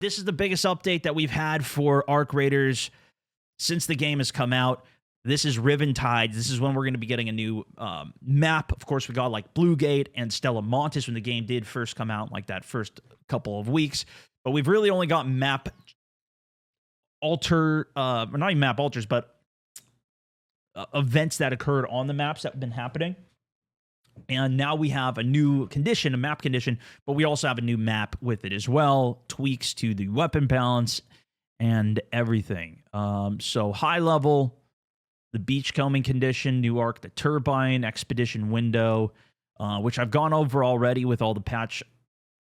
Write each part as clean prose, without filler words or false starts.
This is the biggest update that we've had for Arc Raiders since the game has come out. This is Riven Tides. This is when we're going to be getting a new map. Of course, we got like Blue Gate and Stella Montis when the game did first come out, like that first couple of weeks. But we've really only got map alter, not even map alters, but events that occurred on the maps that have been happening. And now we have a new condition, a map condition, but we also have a new map with it as well. Tweaks to the weapon balance and everything. So high level, the beachcombing condition, new arc, the turbine, expedition window, which I've gone over already with all the patch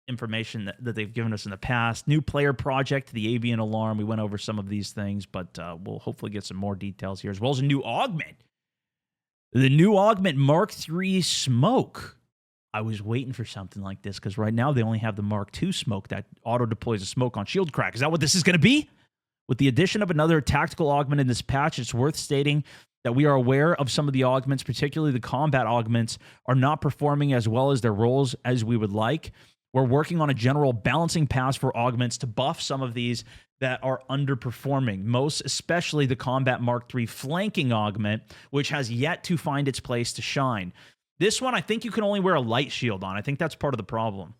information that they've given us in the past. New player project, the avian alarm. We went over some of these things, but we'll hopefully get some more details here, as well as a new augment. The new augment Mark III smoke. I was waiting for something like this because right now they only have the Mark II smoke that auto deploys a smoke on shield crack. Is that what this is going to be? With the addition of another tactical augment in this patch, it's worth stating that we are aware of some of the augments, particularly the combat augments, are not performing as well as their roles as we would like. We're working on a general balancing pass for augments to buff some of these that are underperforming, most especially the Combat Mark III flanking augment, which has yet to find its place to shine. This one, I think you can only wear a light shield on. I think that's part of the problem.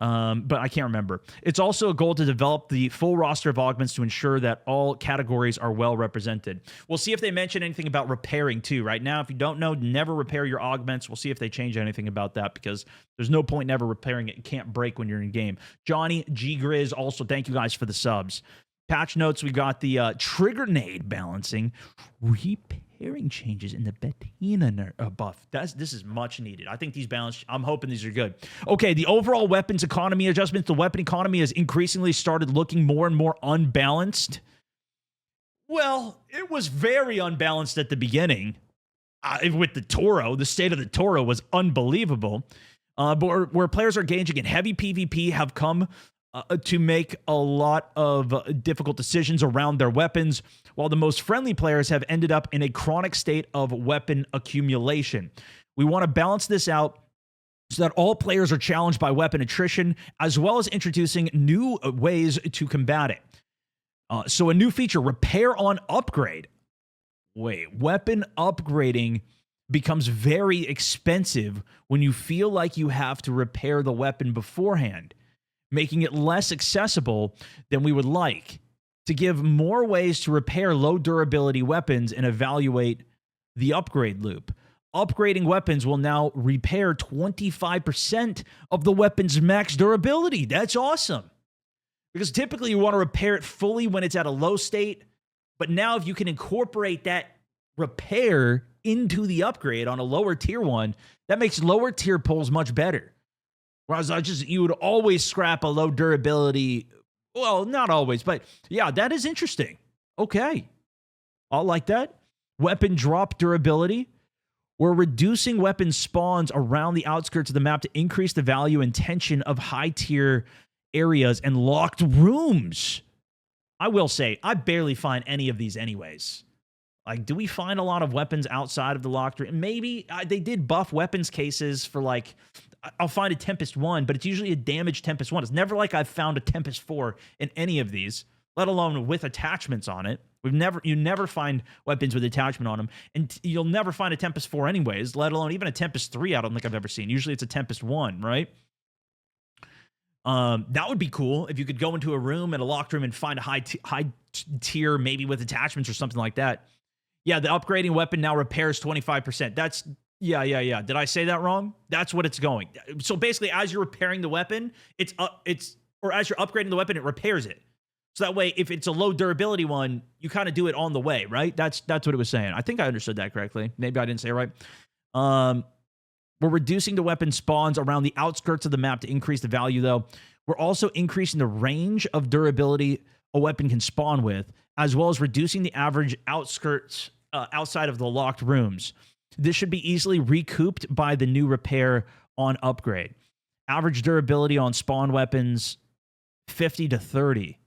But I can't remember. It's also a goal to develop the full roster of augments to ensure that all categories are well represented. We'll see if they mention anything about repairing too. Right now, if you don't know, never repair your augments. We'll see if they change anything about that because there's no point never repairing it. It can't break when you're in game. Johnny G Grizz, also thank you guys for the subs. Patch notes, we got the trigger nade balancing, repairing changes in the Bettina buff. This is much needed. I think these balance, I'm hoping these are good. Okay, the overall weapons economy adjustments. The weapon economy has increasingly started looking more and more unbalanced. Well, it was very unbalanced at the beginning. With the Toro, the state of the Toro was unbelievable. But where players are engaging in heavy PvP have come to make a lot of difficult decisions around their weapons, while the most friendly players have ended up in a chronic state of weapon accumulation. We want to balance this out so that all players are challenged by weapon attrition, as well as introducing new ways to combat it. So a new feature, repair on upgrade. Wait, weapon upgrading becomes very expensive when you feel like you have to repair the weapon beforehand, making it less accessible than we would like. To give more ways to repair low durability weapons and evaluate the upgrade loop. Upgrading weapons will now repair 25% of the weapon's max durability. That's awesome. Because typically you want to repair it fully when it's at a low state, but now if you can incorporate that repair into the upgrade on a lower tier one, that makes lower tier pulls much better. Whereas you would always scrap a low durability. Well, not always, but yeah, that is interesting. Okay. I'll like that. Weapon drop durability. We're reducing weapon spawns around the outskirts of the map to increase the value and tension of high tier areas and locked rooms. I will say, I barely find any of these anyways. Like, do we find a lot of weapons outside of the locked room? Maybe they did buff weapons cases for like, I'll find a Tempest 1, but it's usually a damaged Tempest 1. It's never like I've found a Tempest 4 in any of these, let alone with attachments on it. You never find weapons with attachment on them, and you'll never find a Tempest 4 anyways, let alone even a Tempest 3 I don't think I've ever seen. Usually it's a Tempest 1, right? That would be cool if you could go into a room, in a locked room, and find a high tier, maybe with attachments or something like that. Yeah, the upgrading weapon now repairs 25%. That's... Yeah. Did I say that wrong? That's what it's going. So basically, as you're repairing the weapon, or as you're upgrading the weapon, it repairs it. So that way, if it's a low durability one, you kind of do it on the way, right? That's what it was saying. I think I understood that correctly. Maybe I didn't say it right. We're reducing the weapon spawns around the outskirts of the map to increase the value, though. We're also increasing the range of durability a weapon can spawn with, as well as reducing the average outskirts outside of the locked rooms. This should be easily recouped by the new repair on upgrade. Average durability on spawn weapons, 50 to 30.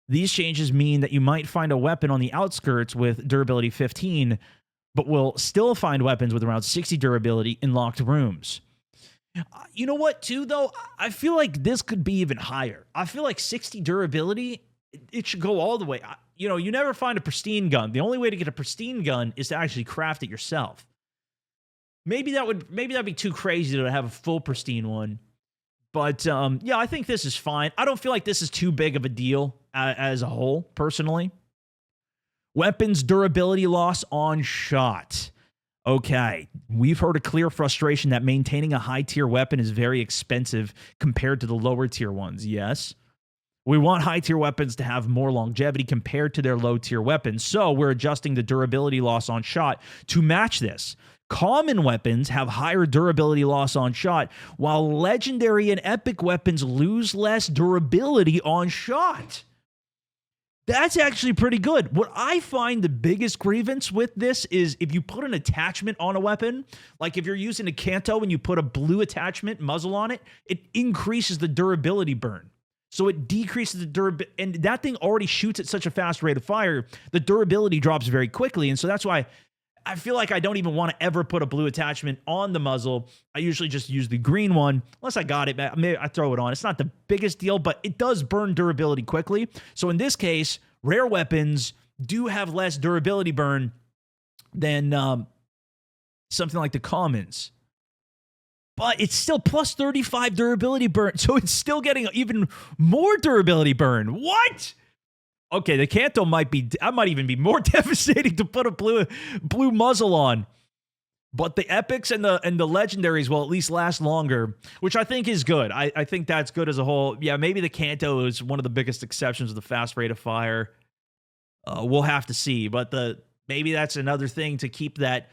These changes mean that you might find a weapon on the outskirts with durability 15, but will still find weapons with around 60 durability in locked rooms. You know what, too, though? I feel like this could be even higher. I feel like 60 durability, it should go all the way. You know, you never find a pristine gun. The only way to get a pristine gun is to actually craft it yourself. Maybe that'd be too crazy to have a full pristine one. But yeah, I think this is fine. I don't feel like this is too big of a deal as a whole, personally. Weapons durability loss on shot. Okay, we've heard a clear frustration that maintaining a high-tier weapon is very expensive compared to the lower-tier ones. Yes. We want high-tier weapons to have more longevity compared to their low-tier weapons, so we're adjusting the durability loss on shot to match this. Common weapons have higher durability loss on shot, while legendary and epic weapons lose less durability on shot. That's actually pretty good. What I find the biggest grievance with this is if you put an attachment on a weapon, like if you're using a Kanto and you put a blue attachment muzzle on it, it increases the durability burn. So it decreases the durability, and that thing already shoots at such a fast rate of fire, the durability drops very quickly. And so that's why I feel like I don't even want to ever put a blue attachment on the muzzle. I usually just use the green one. Unless I got it, maybe I throw it on. It's not the biggest deal, but it does burn durability quickly. So in this case, rare weapons do have less durability burn than something like the commons. But it's still plus 35 durability burn. So it's still getting even more durability burn. What? Okay, the Kanto might even be more devastating to put a blue muzzle on. But the epics and the legendaries will at least last longer, which I think is good. I think that's good as a whole. Yeah, maybe the Kanto is one of the biggest exceptions of the fast rate of fire. We'll have to see, but maybe that's another thing to keep that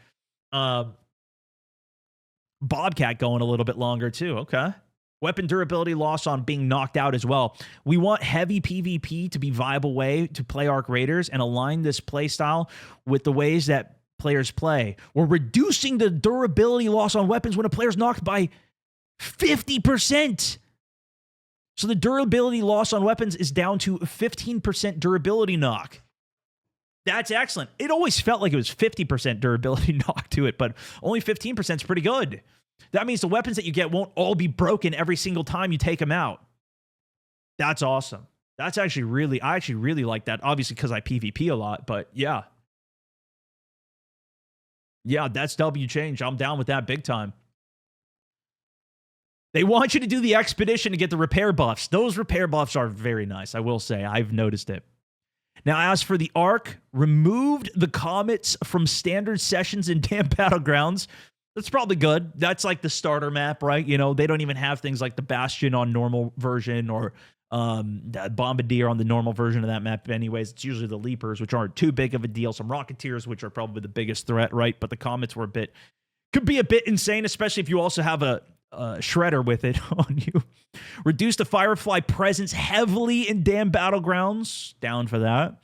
Bobcat going a little bit longer too. Okay. Weapon durability loss on being knocked out as well. We want heavy PvP to be a viable way to play Arc Raiders and align this playstyle with the ways that players play. We're reducing the durability loss on weapons when a player's knocked by 50%. So the durability loss on weapons is down to 15% durability knock. That's excellent. It always felt like it was 50% durability knock to it, but only 15% is pretty good. That means the weapons that you get won't all be broken every single time you take them out. That's awesome. I actually really like that. Obviously, because I PvP a lot, but yeah. Yeah, that's W change. I'm down with that big time. They want you to do the expedition to get the repair buffs. Those repair buffs are very nice, I will say. I've noticed it. Now, as for the Arc, removed the comets from standard sessions in Damn Battlegrounds. That's probably good. That's like the starter map, right? You know, they don't even have things like the Bastion on normal version or the Bombardier on the normal version of that map anyways. It's usually the Leapers, which aren't too big of a deal. Some Rocketeers, which are probably the biggest threat, right? But the comets could be a bit insane, especially if you also have a Shredder with it on you. Reduce the Firefly presence heavily in Damn Battlegrounds. Down for that.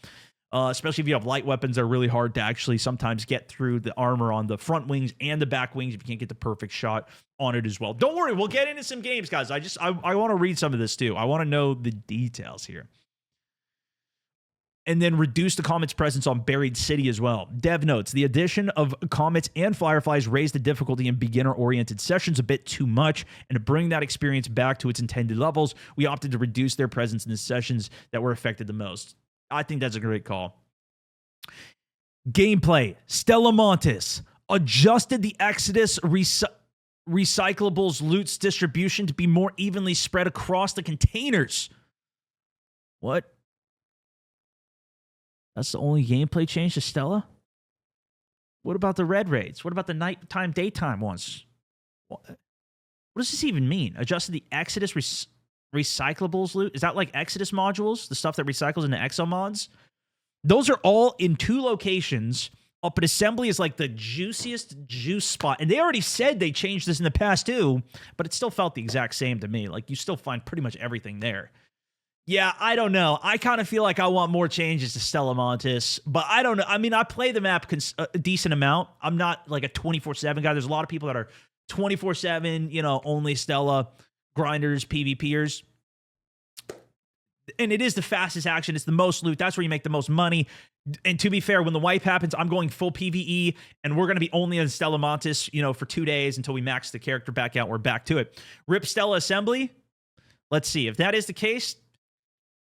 Especially if you have light weapons, they're really hard to actually sometimes get through the armor on the front wings and the back wings if you can't get the perfect shot on it as well. Don't worry, we'll get into some games, guys. I want to read some of this too. I want to know the details here. And then reduce the Comet's presence on Buried City as well. Dev notes, the addition of Comets and Fireflies raised the difficulty in beginner-oriented sessions a bit too much, and to bring that experience back to its intended levels, we opted to reduce their presence in the sessions that were affected the most. I think that's a great call. Gameplay. Stella Montis adjusted the Exodus recyclables loot's distribution to be more evenly spread across the containers. What? That's the only gameplay change to Stella? What about the red raids? What about the nighttime, daytime ones? What does this even mean? Adjusted the Exodus recyclables loot? Is that like Exodus modules? The stuff that recycles into exo mods? Those are all in 2 locations. Up at Assembly is like the juiciest juice spot. And they already said they changed this in the past too, but it still felt the exact same to me. Like you still find pretty much everything there. Yeah, I don't know. I kind of feel like I want more changes to Stella Montis, but I don't know. I mean, I play the map a decent amount. I'm not like a 24/7 guy. There's a lot of people that are 24/7, only Stella grinders, PvPers. and it is the fastest action. It's the most loot. That's where you make the most money. And to be fair, when the wipe happens, I'm going full PvE, and we're going to be only in Stella Montis, for 2 days until we max the character back out. We're back to it. Rip Stella Assembly. Let's see. If that is the case,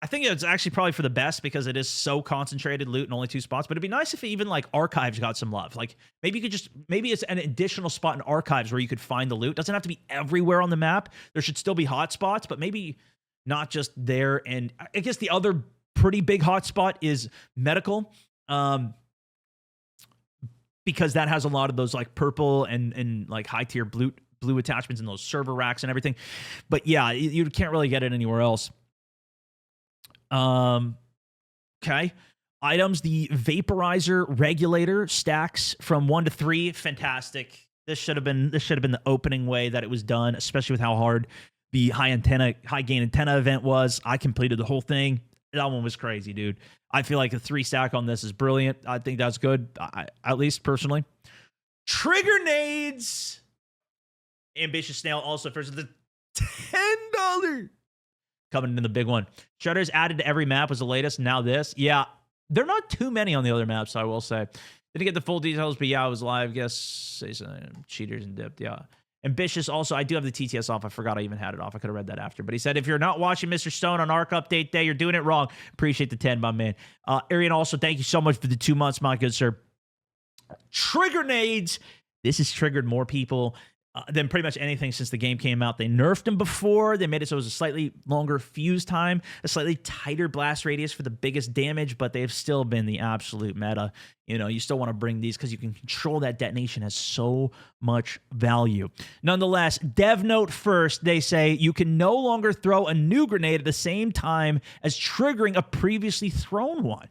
I think it's actually probably for the best because it is so concentrated loot in only 2 spots. But it'd be nice if even like Archives got some love. Like maybe it's an additional spot in Archives where you could find the loot. Doesn't have to be everywhere on the map. There should still be hot spots, but maybe not just there. And I guess the other pretty big hotspot is medical, because that has a lot of those like purple and like high tier blue attachments and those server racks and everything. But yeah, you can't really get it anywhere else. Okay. Items, the vaporizer regulator stacks from 1 to 3. Fantastic. This should have been the opening way that it was done, especially with how hard the high gain antenna event was. I completed the whole thing. That one was crazy, dude. I feel like a 3 stack on this is brilliant. I think that's good. At least personally. Trigger nades. Ambitious Snail also first the $10 coming in the big one. Shutters added to every map was the latest. Now this. Yeah, they're not too many on the other maps, I will say. Didn't get the full details, but yeah, I was live. Guess say some cheaters and dipped. Yeah. Ambitious also, I do have the TTS off. I forgot I even had it off. I could have read that after. But he said, if you're not watching Mr. Stone on ARC Update Day, you're doing it wrong. Appreciate the 10, my man. Arian also, thank you so much for the 2 months, my good sir. Trigger nades. This has triggered more people than pretty much anything since the game came out. They nerfed them before. They made it so it was a slightly longer fuse time, a slightly tighter blast radius for the biggest damage, but they've still been the absolute meta. You still want to bring these because you can control that detonation, has so much value. Nonetheless, dev note first, they say you can no longer throw a new grenade at the same time as triggering a previously thrown one,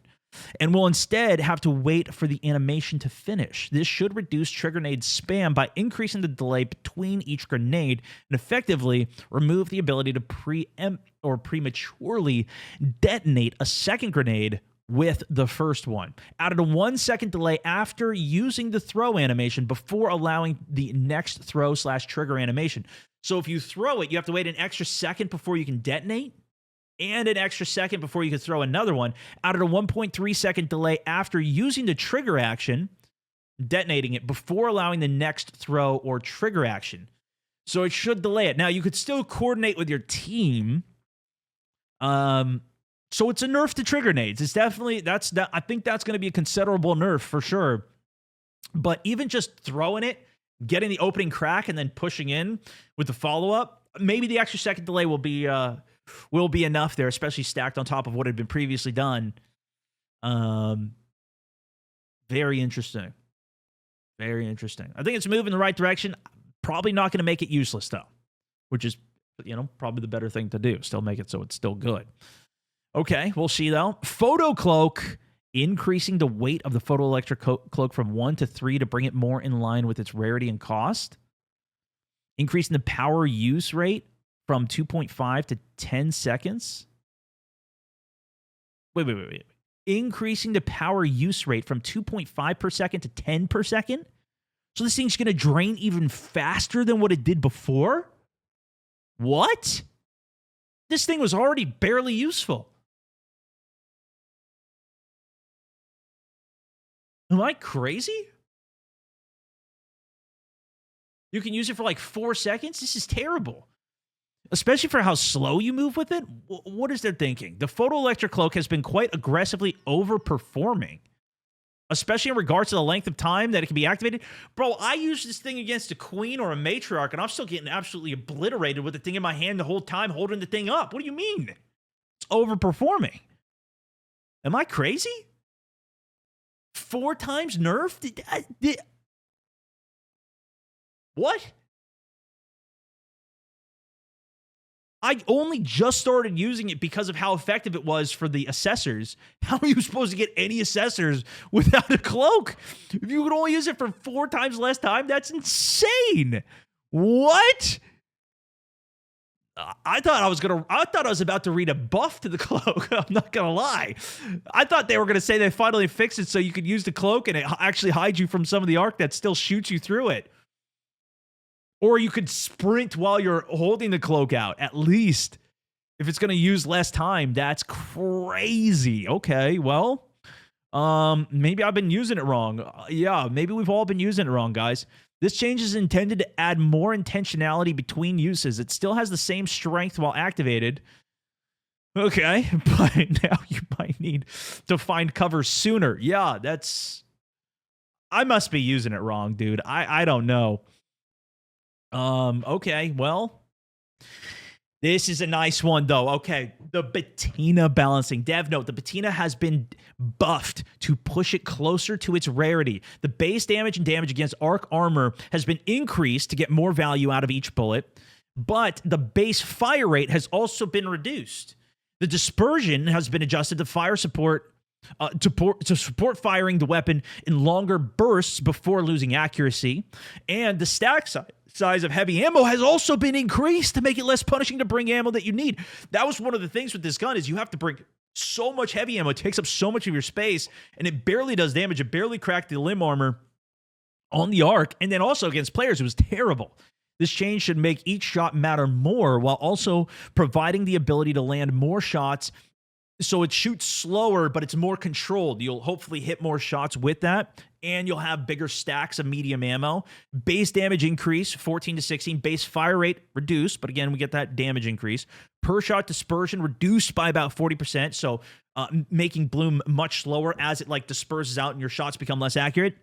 and will instead have to wait for the animation to finish. This should reduce trigger nade spam by increasing the delay between each grenade and effectively remove the ability to preempt or prematurely detonate a second grenade with the first one. Added a 1 second delay after using the throw animation before allowing the next throw/trigger animation. So if you throw it, you have to wait an extra second before you can detonate, and an extra second before you can throw another one. Added a 1.3 second delay after using the trigger action, detonating it before allowing the next throw or trigger action. So it should delay it. Now, you could still coordinate with your team. So it's a nerf to trigger nades. It's definitely, I think that's going to be a considerable nerf for sure. But even just throwing it, getting the opening crack, and then pushing in with the follow-up, maybe the extra second delay will be enough there, especially stacked on top of what had been previously done. Very interesting. Very interesting. I think it's a move in the right direction. Probably not going to make it useless, though, which is, probably the better thing to do. Still make it so it's still good. Okay, we'll see, though. Photo Cloak, increasing the weight of the Photoelectric Cloak from 1 to 3 to bring it more in line with its rarity and cost. Increasing the power use rate from 2.5 to 10 seconds. Wait. Increasing the power use rate from 2.5 per second to 10 per second? So this thing's going to drain even faster than what it did before? What? This thing was already barely useful. Am I crazy? You can use it for like 4 seconds? This is terrible. Especially for how slow you move with it. What is their thinking? The Photoelectric Cloak has been quite aggressively overperforming, especially in regards to the length of time that it can be activated. Bro, I use this thing against a queen or a matriarch, and I'm still getting absolutely obliterated with the thing in my hand the whole time holding the thing up. What do you mean? It's overperforming. Am I crazy? 4 times nerfed? What? I only just started using it because of how effective it was for the assessors. How are you supposed to get any assessors without a cloak? If you could only use it for 4 times less time, that's insane. What? I thought I was about to read a buff to the cloak. I'm not gonna lie. I thought they were gonna say they finally fixed it so you could use the cloak and it actually hides you from some of the arc that still shoots you through it. Or you could sprint while you're holding the cloak out, at least. If it's going to use less time, that's crazy. Okay, well, maybe I've been using it wrong. Yeah, maybe we've all been using it wrong, guys. This change is intended to add more intentionality between uses. It still has the same strength while activated. Okay, but now you might need to find cover sooner. Yeah, that's... I must be using it wrong, dude. I don't know. Okay, well... This is a nice one, though. Okay, the Patina balancing. Dev note, the Patina has been buffed to push it closer to its rarity. The base damage and damage against arc armor has been increased to get more value out of each bullet, but the base fire rate has also been reduced. The dispersion has been adjusted to fire support to support firing the weapon in longer bursts before losing accuracy, and the stack size of heavy ammo has also been increased to make it less punishing to bring ammo that you need. That was one of the things with this gun is you have to bring so much heavy ammo. It takes up so much of your space, and it barely does damage. It barely cracked the limb armor on the arc, and then also against players, it was terrible. This change should make each shot matter more while also providing the ability to land more shots. So it shoots slower, but it's more controlled. You'll hopefully hit more shots with that, and you'll have bigger stacks of medium ammo. Base damage increase, 14 to 16. Base fire rate reduced, but again, we get that damage increase. Per shot dispersion reduced by about 40%, so making bloom much slower as it like disperses out and your shots become less accurate.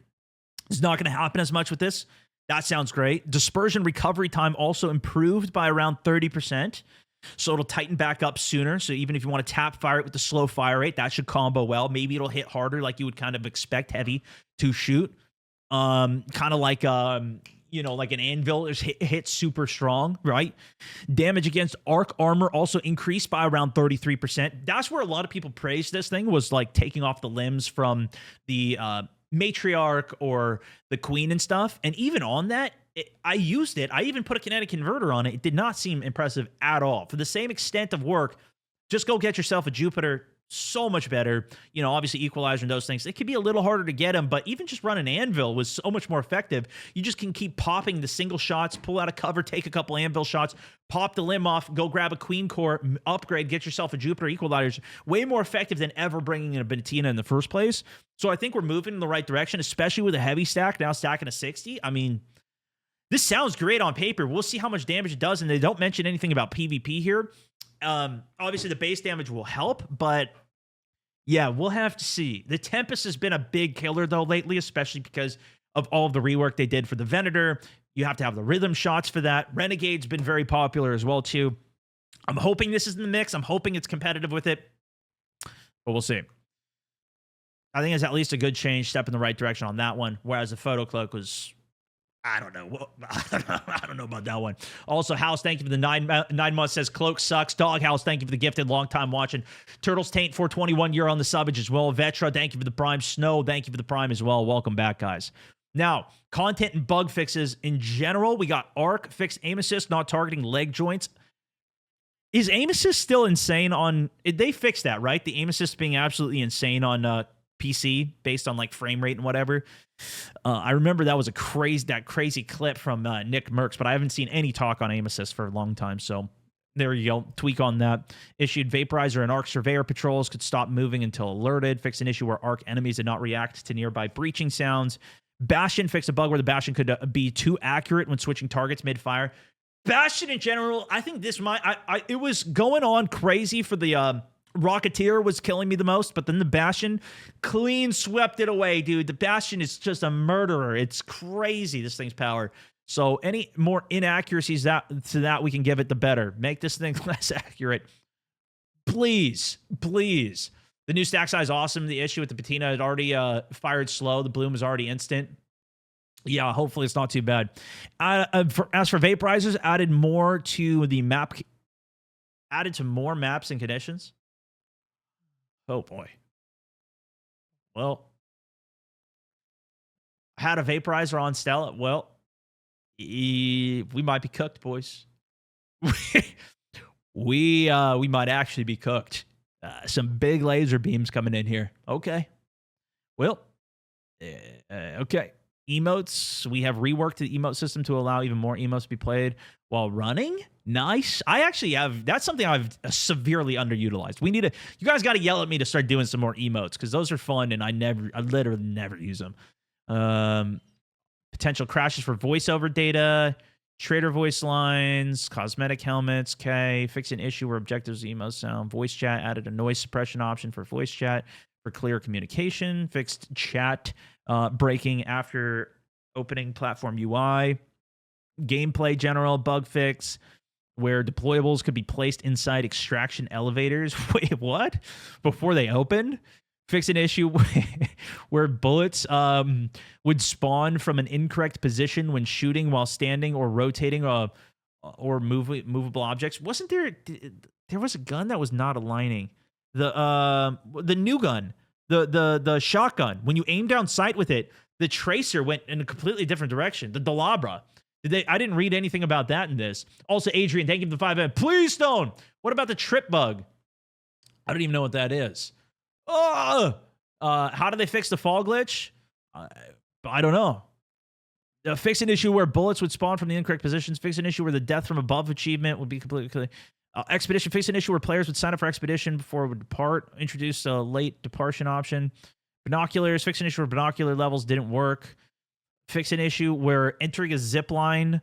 It's not going to happen as much with this. That sounds great. Dispersion recovery time also improved by around 30%. So it'll tighten back up sooner. So even if you want to tap fire it with the slow fire rate, that should combo well. Maybe it'll hit harder like you would kind of expect heavy to shoot. Kind of like, like an anvil is hit super strong, right? Damage against arc armor also increased by around 33%. That's where a lot of people praised this thing, was like taking off the limbs from the matriarch or the queen and stuff. And even on that, I used it. I even put a kinetic converter on it. It did not seem impressive at all. For the same extent of work, just go get yourself a Jupiter. So much better. Obviously equalizer and those things. It could be a little harder to get them, but even just run an anvil was so much more effective. You just can keep popping the single shots, pull out a cover, take a couple anvil shots, pop the limb off, go grab a queen core, upgrade, get yourself a Jupiter equalizer. Way more effective than ever bringing in a Patina in the first place. So I think we're moving in the right direction, especially with a heavy stack, now stacking a 60. I mean, this sounds great on paper. We'll see how much damage it does, and they don't mention anything about PvP here. Obviously, the base damage will help, but yeah, we'll have to see. The Tempest has been a big killer, though, lately, especially because of all of the rework they did for the Venator. You have to have the rhythm shots for that. Renegade's been very popular as well, too. I'm hoping this is in the mix. I'm hoping it's competitive with it, but we'll see. I think it's at least a good change, step in the right direction on that one, whereas the Photo Cloak was... I don't know. I don't know about that one. Also, House, thank you for the 9 months. Says Cloak sucks. Dog House, thank you for the gifted. Long time watching. Turtles Taint 421. You're on the subbage as well. Vetra, thank you for the prime. Snow, thank you for the prime as well. Welcome back, guys. Now, content and bug fixes in general. We got Arc fixed aim assist, not targeting leg joints. Is aim assist still insane on? They fixed that, right? The aim assist being absolutely insane on PC based on like frame rate and whatever. I remember that was that crazy clip from Nick Merckx, but I haven't seen any talk on aim assist for a long time. So there you go. Tweak on that. Issued Vaporizer and Arc Surveyor patrols could stop moving until alerted. Fixed an issue where Arc enemies did not react to nearby breaching sounds. Bastion fixed a bug where the Bastion could be too accurate when switching targets mid-fire. Bastion in general, I think this might... it was going on crazy for the... Rocketeer was killing me the most, but then the Bastion clean swept it away, dude. The Bastion is just a murderer. It's crazy, this thing's power. So any more inaccuracies to that we can give it, the better. Make this thing less accurate. Please, please. The new stack size, awesome. The issue with the Patina had already fired slow. The bloom is already instant. Yeah, hopefully it's not too bad. As for vaporizers, added to more maps and conditions. Oh, boy. Well, had a vaporizer on Stella. Well, we might be cooked, boys. we might actually be cooked. Some big laser beams coming in here. Okay. Well, okay. Emotes. We have reworked the emote system to allow even more emotes to be played while running. Nice. I actually have. That's something I've severely underutilized. We need to. You guys got to yell at me to start doing some more emotes because those are fun, and I literally never use them. Potential crashes for voiceover data, trader voice lines, cosmetic helmets. Okay, fix an issue where objectives emo sound. Voice chat added a noise suppression option for voice chat for clear communication. Fixed chat breaking after opening platform UI. Gameplay general bug fix where deployables could be placed inside extraction elevators. Wait, what? Before they opened? Fix an issue where bullets would spawn from an incorrect position when shooting while standing or rotating or movable objects. Wasn't there? There was a gun that was not aligning. The new gun, the shotgun. When you aim down sight with it, the tracer went in a completely different direction. The Delabra. I didn't read anything about that in this. Also, Adrian, thank you for the 5. Please, Stone. What about the trip bug? I don't even know what that is. Oh, how do they fix the fall glitch? I don't know. Fix an issue where bullets would spawn from the incorrect positions. Fix an issue where the death from above achievement would be completely clear. Expedition. Fix an issue where players would sign up for expedition before it would depart. Introduce a late departure option. Binoculars. Fix an issue where binocular levels didn't work. Fix an issue where entering a zip line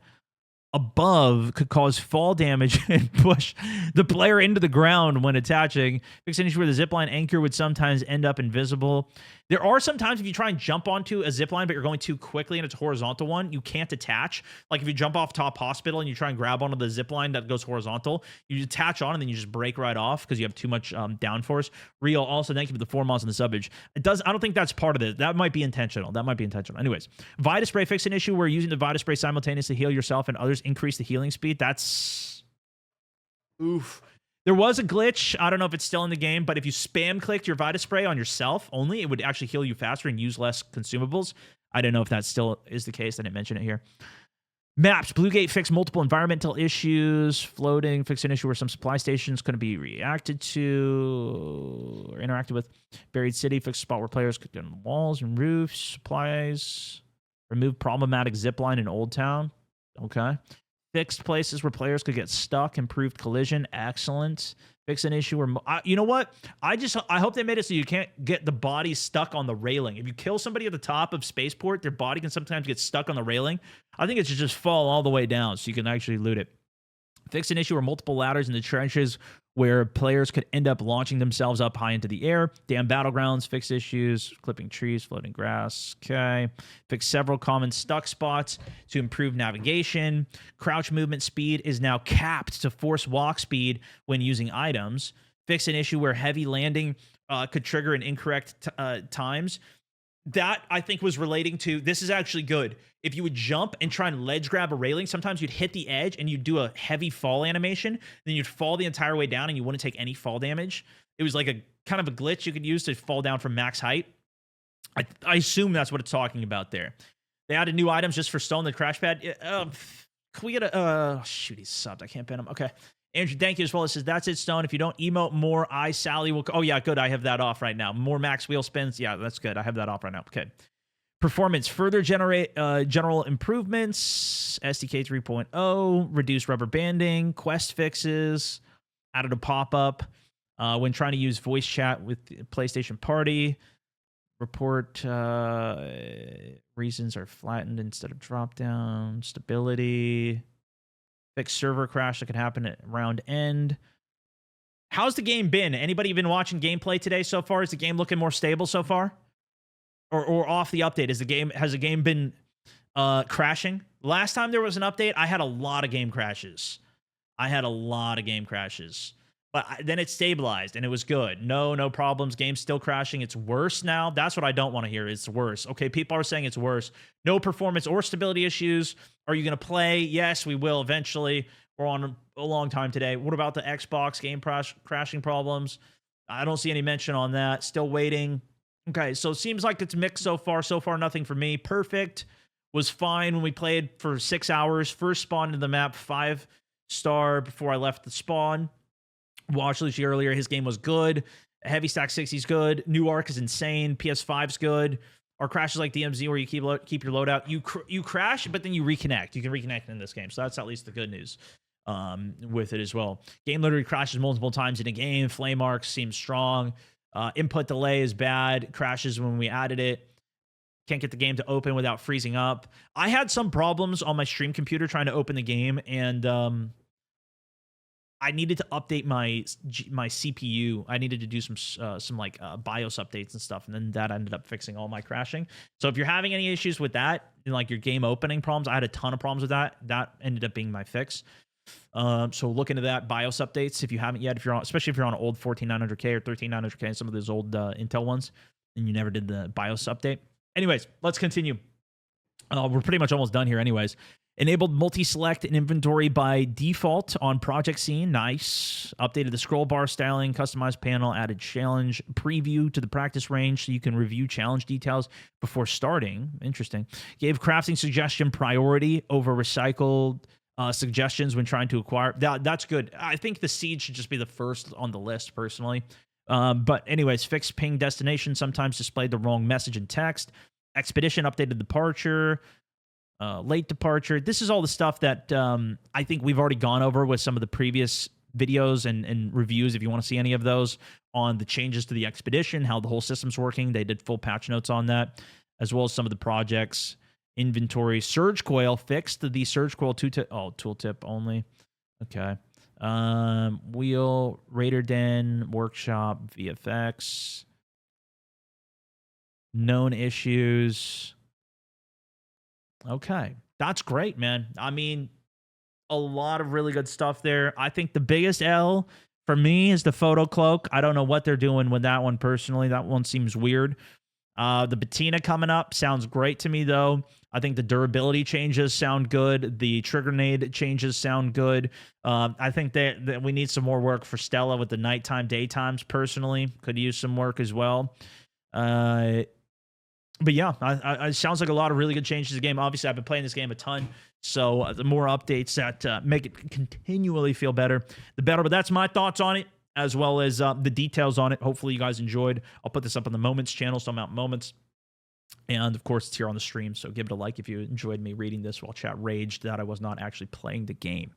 above could cause fall damage and push the player into the ground when attaching. Fix an issue where the zipline anchor would sometimes end up invisible. There are some times if you try and jump onto a zipline, but you're going too quickly and it's a horizontal one, you can't attach. Like if you jump off Top Hospital and you try and grab onto the zipline that goes horizontal, you attach on and then you just break right off because you have too much downforce. Real, also thank you for the 4 months in the subbage. I don't think that's part of it. That might be intentional. Anyways, Vita Spray. Fix an issue where using the Vita Spray simultaneously heal yourself and others increase the healing speed. That's oof. There was a glitch. I don't know if it's still in the game, but if you spam clicked your Vita Spray on yourself only, it would actually heal you faster and use less consumables. I don't know if that still is the case. I didn't mention it here. Maps. Bluegate fixed multiple environmental issues. Floating. Fixed an issue where some supply stations couldn't be reacted to or interacted with. Buried City. Fixed a spot where players could get on walls and roofs. Supplies. Remove problematic zipline in Old Town. Okay. Fixed places where players could get stuck. Improved collision. Excellent. Fix an issue where you know what? I hope they made it so you can't get the body stuck on the railing. If you kill somebody at the top of Spaceport, their body can sometimes get stuck on the railing. I think it should just fall all the way down so you can actually loot it. Fix an issue where multiple ladders in the trenches where players could end up launching themselves up high into the air. Damn battlegrounds. Fix issues. Clipping trees, floating grass. Okay. Fix several common stuck spots to improve navigation. Crouch movement speed is now capped to force walk speed when using items. Fix an issue where heavy landing could trigger in incorrect times. That, I think, was relating to, this is actually good. If you would jump and try and ledge grab a railing, sometimes you'd hit the edge and you'd do a heavy fall animation. Then you'd fall the entire way down and you wouldn't take any fall damage. It was like a kind of a glitch you could use to fall down from max height. I assume that's what it's talking about there. They added new items just for Stone, the crash pad. Can we get a... shoot, he's subbed. I can't ban him. Okay. Andrew, thank you as well. It says, that's it, Stone. If you don't emote more, Sally will... Oh, yeah, good. I have that off right now. More max wheel spins. Yeah, that's good. I have that off right now. Okay. Performance. Further general improvements. SDK 3.0. Reduced rubber banding. Quest fixes. Added a pop-up when trying to use voice chat with PlayStation Party. Report reasons are flattened instead of drop-down. Stability. Fixed server crash that could happen at round end. How's the game been? Anybody been watching gameplay today so far? Is the game looking more stable so far? Or off the update? Has the game been crashing? Last time there was an update, I had a lot of game crashes. But then it stabilized and it was good. No problems. Game's still crashing. It's worse now. That's what I don't want to hear. It's worse. Okay, people are saying it's worse. No performance or stability issues. Are you going to play? Yes, we will eventually. We're on a long time today. What about the Xbox game crashing problems? I don't see any mention on that. Still waiting. Okay, so it seems like it's mixed so far. So far, nothing for me. Perfect was fine when we played for 6 hours. First spawn into the map, 5-star before I left the spawn. Watched Lucy earlier. His game was good. Heavy Stack 60's good. New Arc is insane. PS5's good. Or crashes like DMZ where you keep your loadout. You crash, but then you reconnect. You can reconnect in this game. So that's at least the good news. with it as well. Game literally crashes multiple times in a game. Flame arc seems strong. Input delay is bad. Crashes when we added it. Can't get the game to open without freezing up. I had some problems on my stream computer trying to open the game, and I needed to update my CPU. I needed to do some like BIOS updates and stuff, and then that ended up fixing all my crashing. So if you're having any issues with that, like your game opening problems, I had a ton of problems with that. That ended up being my fix. So look into that BIOS updates if you haven't yet. If you're on, especially if you're on an old 14900K or 13900K, some of those old Intel ones, and you never did the BIOS update. Anyways, let's continue. We're pretty much almost done here, anyways. Enabled multi-select and inventory by default on Project Scene. Nice. Updated the scroll bar styling, customized panel, added challenge preview to the practice range so you can review challenge details before starting. Interesting. Gave crafting suggestion priority over recycled suggestions when trying to acquire. That's good. I think the Siege should just be the first on the list, personally. But anyways, fixed ping destination sometimes displayed the wrong message in text. Expedition updated departure. Late departure. This is all the stuff that I think we've already gone over with some of the previous videos and reviews. If you want to see any of those on the changes to the expedition, how the whole system's working, they did full patch notes on that, as well as some of the projects. Inventory. Surge Coil fixed the Surge Coil tooltip only. Okay. Wheel, Raider Den, Workshop, VFX. Known issues. Okay. That's great, man. I mean, a lot of really good stuff there. I think the biggest L for me is the photo cloak. I don't know what they're doing with that one personally. That one seems weird. The patina coming up sounds great to me, though. I think the durability changes sound good. The trigger nade changes sound good. I think that we need some more work for Stella with the nighttime, daytimes, personally. Could use some work as well. But yeah, it sounds like a lot of really good changes to the game. Obviously, I've been playing this game a ton, so the more updates that make it continually feel better, the better. But that's my thoughts on it, as well as the details on it. Hopefully, you guys enjoyed. I'll put this up on the Moments channel, so I'm out Moments. And, of course, it's here on the stream, so give it a like if you enjoyed me reading this while chat raged that I was not actually playing the game.